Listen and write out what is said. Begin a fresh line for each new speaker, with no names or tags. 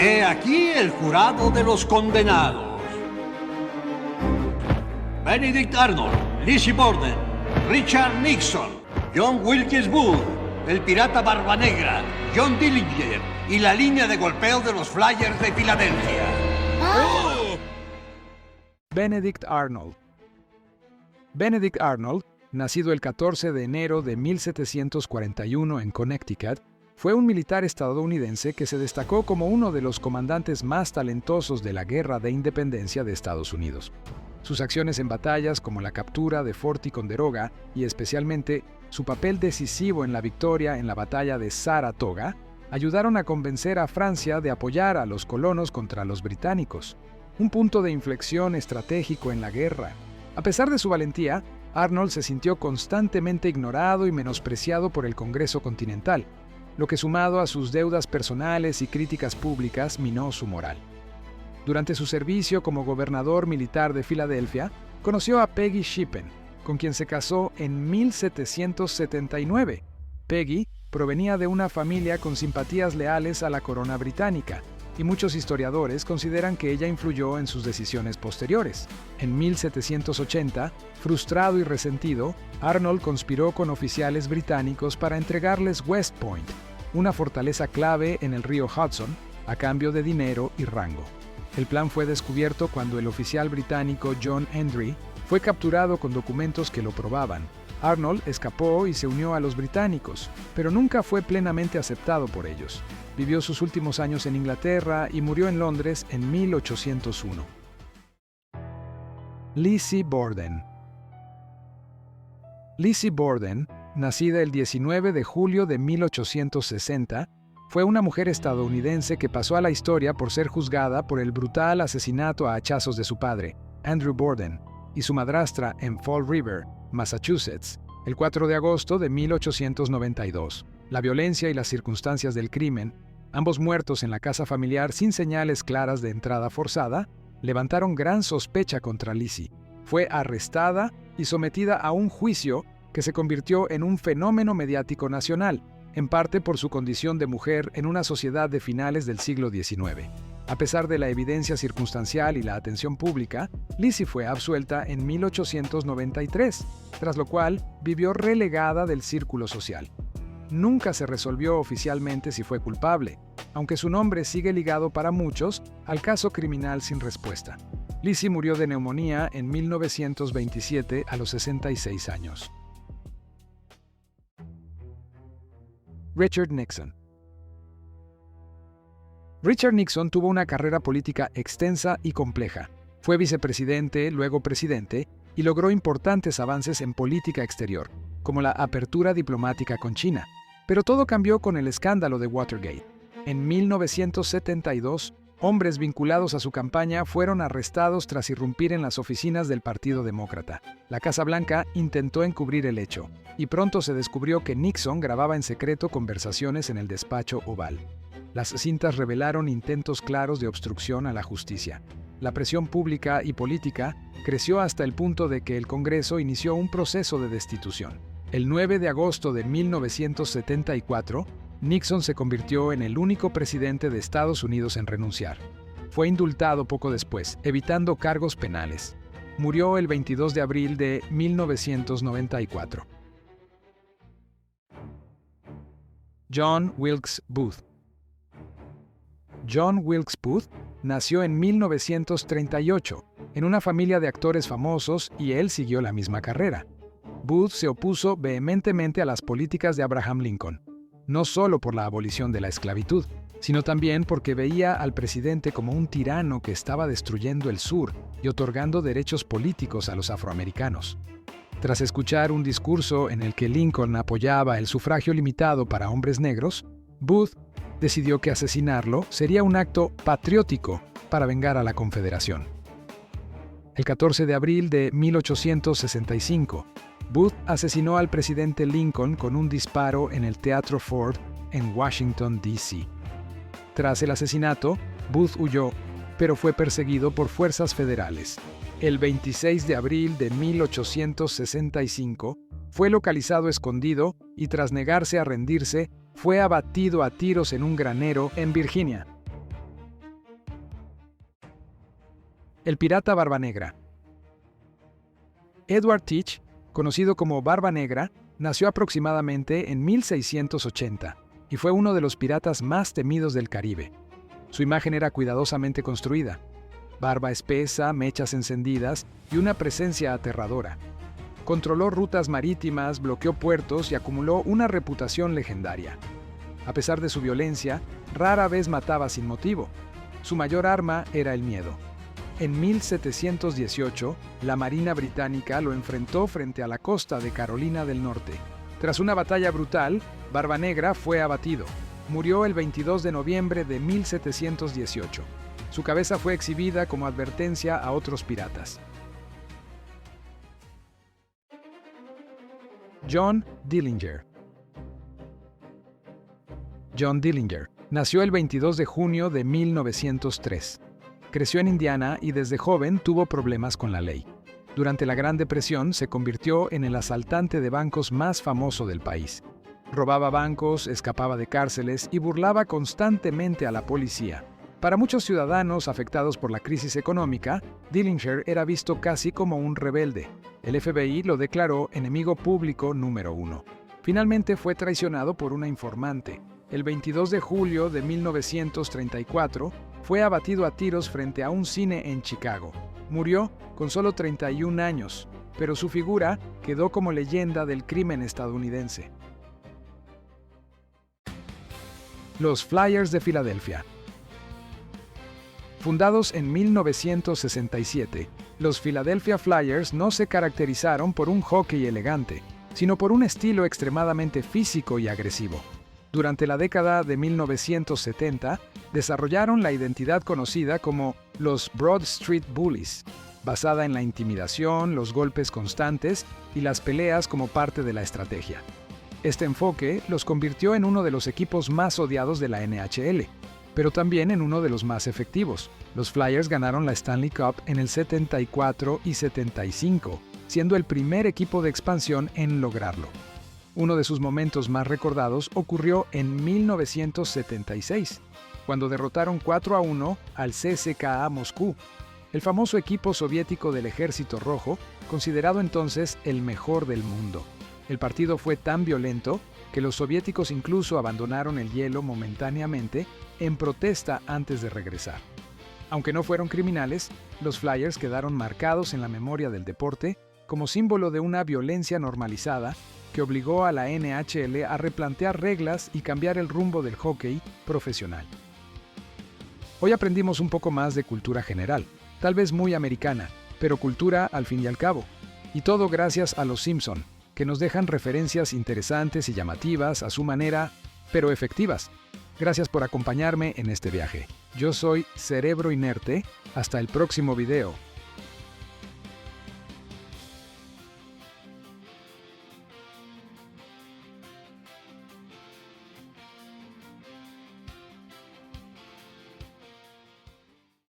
He aquí el jurado de los condenados. Benedict Arnold, Lizzie Borden, Richard Nixon, John Wilkes Booth, el pirata Barba Negra, John Dillinger y la línea de golpeo de los Flyers de Filadelfia.
Benedict Arnold. Benedict Arnold, nacido el 14 de enero de 1741 en Connecticut, fue un militar estadounidense que se destacó como uno de los comandantes más talentosos de la Guerra de Independencia de Estados Unidos. Sus acciones en batallas como la captura de Fort Ticonderoga y especialmente su papel decisivo en la victoria en la batalla de Saratoga ayudaron a convencer a Francia de apoyar a los colonos contra los británicos, un punto de inflexión estratégico en la guerra. A pesar de su valentía, Arnold se sintió constantemente ignorado y menospreciado por el Congreso Continental, lo que sumado a sus deudas personales y críticas públicas minó su moral. Durante su servicio como gobernador militar de Filadelfia, conoció a Peggy Shippen, con quien se casó en 1779. Peggy provenía de una familia con simpatías leales a la corona británica, y muchos historiadores consideran que ella influyó en sus decisiones posteriores. En 1780, frustrado y resentido, Arnold conspiró con oficiales británicos para entregarles West Point, una fortaleza clave en el río Hudson, a cambio de dinero y rango. El plan fue descubierto cuando el oficial británico John Hendry fue capturado con documentos que lo probaban. Arnold escapó y se unió a los británicos, pero nunca fue plenamente aceptado por ellos. Vivió sus últimos años en Inglaterra y murió en Londres en 1801. Lizzie Borden. Lizzie Borden, nacida el 19 de julio de 1860, fue una mujer estadounidense que pasó a la historia por ser juzgada por el brutal asesinato a hachazos de su padre, Andrew Borden, y su madrastra en Fall River, Massachusetts, el 4 de agosto de 1892. La violencia y las circunstancias del crimen, ambos muertos en la casa familiar sin señales claras de entrada forzada, levantaron gran sospecha contra Lizzie. Fue arrestada y sometida a un juicio que se convirtió en un fenómeno mediático nacional, en parte por su condición de mujer en una sociedad de finales del siglo XIX. A pesar de la evidencia circunstancial y la atención pública, Lizzie fue absuelta en 1893, tras lo cual vivió relegada del círculo social. Nunca se resolvió oficialmente si fue culpable, aunque su nombre sigue ligado para muchos al caso criminal sin respuesta. Lizzie murió de neumonía en 1927 a los 66 años. Richard Nixon. Richard Nixon tuvo una carrera política extensa y compleja. Fue vicepresidente, luego presidente, y logró importantes avances en política exterior, como la apertura diplomática con China. Pero todo cambió con el escándalo de Watergate. En 1972, hombres vinculados a su campaña fueron arrestados tras irrumpir en las oficinas del Partido Demócrata. La Casa Blanca intentó encubrir el hecho, y pronto se descubrió que Nixon grababa en secreto conversaciones en el despacho Oval. Las cintas revelaron intentos claros de obstrucción a la justicia. La presión pública y política creció hasta el punto de que el Congreso inició un proceso de destitución. El 9 de agosto de 1974, Nixon se convirtió en el único presidente de Estados Unidos en renunciar. Fue indultado poco después, evitando cargos penales. Murió el 22 de abril de 1994. John Wilkes Booth. John Wilkes Booth nació en 1938, en una familia de actores famosos, y él siguió la misma carrera. Booth se opuso vehementemente a las políticas de Abraham Lincoln, no solo por la abolición de la esclavitud, sino también porque veía al presidente como un tirano que estaba destruyendo el sur y otorgando derechos políticos a los afroamericanos. Tras escuchar un discurso en el que Lincoln apoyaba el sufragio limitado para hombres negros, Booth decidió que asesinarlo sería un acto patriótico para vengar a la Confederación. El 14 de abril de 1865, Booth asesinó al presidente Lincoln con un disparo en el Teatro Ford en Washington, D.C. Tras el asesinato, Booth huyó, pero fue perseguido por fuerzas federales. El 26 de abril de 1865, fue localizado escondido y tras negarse a rendirse, fue abatido a tiros en un granero en Virginia. El pirata Barba Negra. Edward Teach, conocido como Barba Negra, nació aproximadamente en 1680 y fue uno de los piratas más temidos del Caribe. Su imagen era cuidadosamente construida: barba espesa, mechas encendidas y una presencia aterradora. Controló rutas marítimas, bloqueó puertos y acumuló una reputación legendaria. A pesar de su violencia, rara vez mataba sin motivo. Su mayor arma era el miedo. En 1718, la Marina británica lo enfrentó frente a la costa de Carolina del Norte. Tras una batalla brutal, Barba Negra fue abatido. Murió el 22 de noviembre de 1718. Su cabeza fue exhibida como advertencia a otros piratas. John Dillinger. John Dillinger nació el 22 de junio de 1903. Creció en Indiana y desde joven tuvo problemas con la ley. Durante la Gran Depresión se convirtió en el asaltante de bancos más famoso del país. Robaba bancos, escapaba de cárceles y burlaba constantemente a la policía. Para muchos ciudadanos afectados por la crisis económica, Dillinger era visto casi como un rebelde. El FBI lo declaró enemigo público número 1. Finalmente fue traicionado por una informante. El 22 de julio de 1934, fue abatido a tiros frente a un cine en Chicago. Murió con solo 31 años, pero su figura quedó como leyenda del crimen estadounidense. Los Flyers de Filadelfia. Fundados en 1967, los Philadelphia Flyers no se caracterizaron por un hockey elegante, sino por un estilo extremadamente físico y agresivo. Durante la década de 1970, desarrollaron la identidad conocida como los Broad Street Bullies, basada en la intimidación, los golpes constantes y las peleas como parte de la estrategia. Este enfoque los convirtió en uno de los equipos más odiados de la NHL, pero también en uno de los más efectivos. Los Flyers ganaron la Stanley Cup en el 74 y 75, siendo el primer equipo de expansión en lograrlo. Uno de sus momentos más recordados ocurrió en 1976, cuando derrotaron 4-1 al CSKA Moscú, el famoso equipo soviético del Ejército Rojo, considerado entonces el mejor del mundo. El partido fue tan violento que los soviéticos incluso abandonaron el hielo momentáneamente en protesta antes de regresar. Aunque no fueron criminales, los Flyers quedaron marcados en la memoria del deporte como símbolo de una violencia normalizada que obligó a la NHL a replantear reglas y cambiar el rumbo del hockey profesional. Hoy aprendimos un poco más de cultura general, tal vez muy americana, pero cultura al fin y al cabo. Y todo gracias a Los Simpson, que nos dejan referencias interesantes y llamativas a su manera, pero efectivas. Gracias por acompañarme en este viaje. Yo soy Cerebro Inerte. Hasta el próximo video.